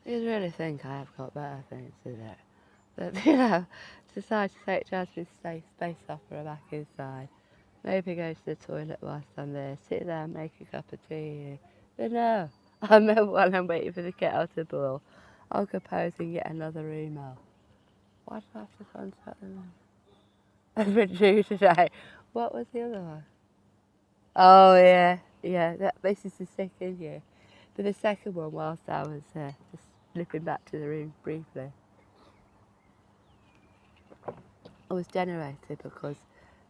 You'd really think I have got better things to do. But, you know, decide to take Jasmine's space opera back inside. Maybe go to the toilet whilst I'm there, sit there and make a cup of tea. But no, I remember while I'm waiting for the kettle to boil, I'm composing yet another email. Why do I have to contact them? I've been due today. What was the other one? Oh yeah, this is the second year. But the second one, whilst I was just slipping back to the room briefly, I was generated because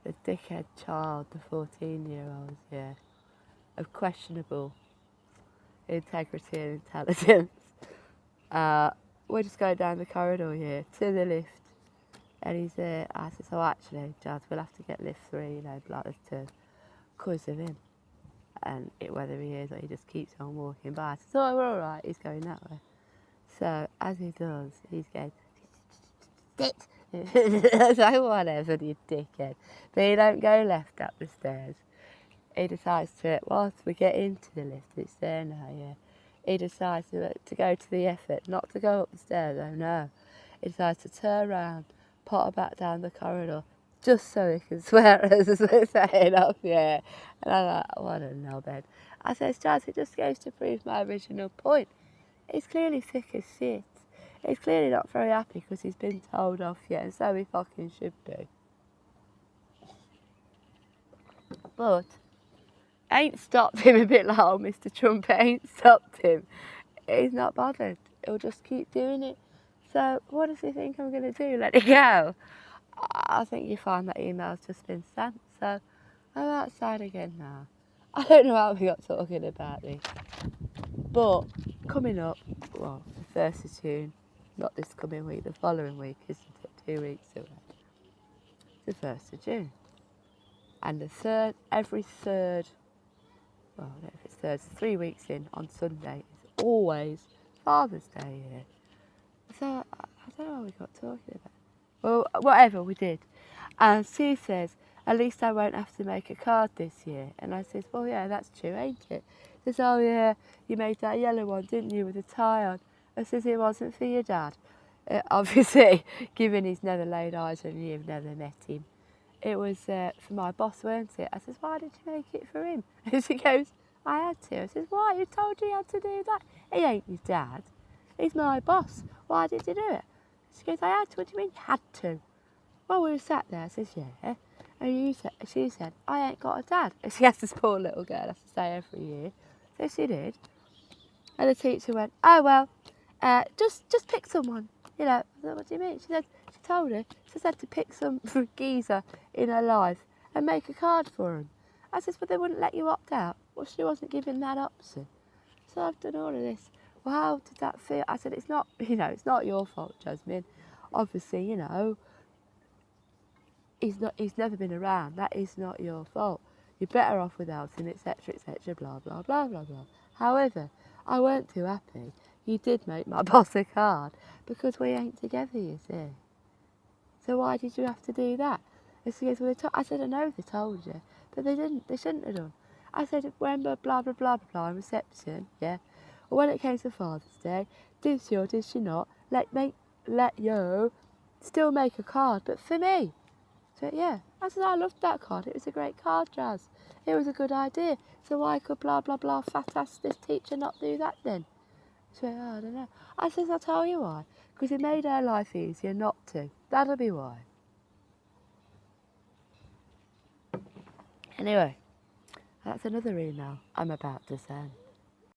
the dickhead child, the 14-year-old, of questionable integrity and intelligence, we're just going down the corridor here to the lift, and he's there. I said, so actually, Jazz, we'll have to get lift 3, you know, like this to cause of him. And whether he is or he just keeps on walking by. I said, oh, we're all right, he's going that way. So, as he does, he's going, sit. It's like, whatever, you dickhead. But he don't go left up the stairs. He decides to, whilst we get into the lift, it's there now, he decides to go to the effort, not to go up the stairs, oh no. He decides to turn around, potter back down the corridor, just so he can swear at us as we're saying up here. And I'm like, what a knobhead. I says, Jazz, it just goes to prove my original point. He's clearly sick as shit. He's clearly not very happy because he's been told off yet, and so he fucking should be. But ain't stopped him a bit like old Mr. Trump ain't stopped him. He's not bothered. He'll just keep doing it. So what does he think I'm going to do? Let it go? I think you find that email's just been sent. So I'm outside again now. I don't know how we got talking about this. But coming up, well, the 1st of June, not this coming week, the following week, isn't it? 2 weeks away. The 1st of June. And every third, well, I don't know if it's third, 3 weeks in on Sunday is always Father's Day here. So I don't know what we got talking about. Well, whatever, we did. And Sue says, at least I won't have to make a card this year. And I says, well, yeah, that's true, ain't it? She says, oh, yeah, you made that yellow one, didn't you, with a tie on? I says, it wasn't for your dad. Obviously, given he's never laid eyes on you, you've never met him. It was for my boss, weren't it? I says, why did you make it for him? And she goes, I had to. I says, why? Who told you had to do that? He ain't your dad. He's my boss. Why did you do it? She goes, I had to. What do you mean you had to? Well, we were sat there. I says, yeah. And she said, I ain't got a dad. And she has this poor little girl, has to stay every year. So she did. And the teacher went, oh, well, just pick someone. You know, I said, what do you mean? She told her, she said to pick some geezer in her life and make a card for him. I said, but they wouldn't let you opt out. Well, she wasn't given that option. So I've done all of this. Well, how did that feel? I said, it's not, it's not your fault, Jasmine. Obviously, he's never been around. That is not your fault. You're better off without him, etc., blah, blah, blah, blah, blah. However, I weren't too happy. You did make my boss a card because we ain't together, you see. So why did you have to do that? And she goes, well, I said, I know they told you, but they didn't. They shouldn't have done. I said, remember, blah, blah, blah, blah, blah, reception, yeah? Well, when it came to Father's Day, did she or did she not let you still make a card, but for me? So, yeah. I said, I loved that card. It was a great card, Jazz. It was a good idea. So why could blah, blah, blah, fat-ass this teacher not do that then? She went, oh, I don't know. I said, I'll tell you why. Because it made her life easier not to. That'll be why. Anyway, that's another email I'm about to send.